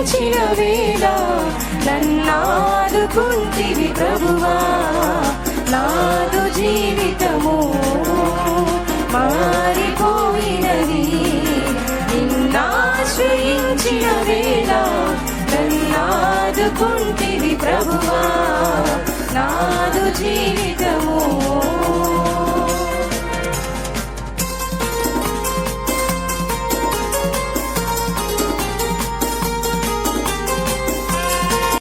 ఆశ్రయించిన వేళ నన్నాదుకుంటివి ప్రభువా. నాదు జీవితము మారిపోయినది నిన్నాశ్రయించిన వేళ నన్నాదుకుంటివి ప్రభువా. నాదు జీవితము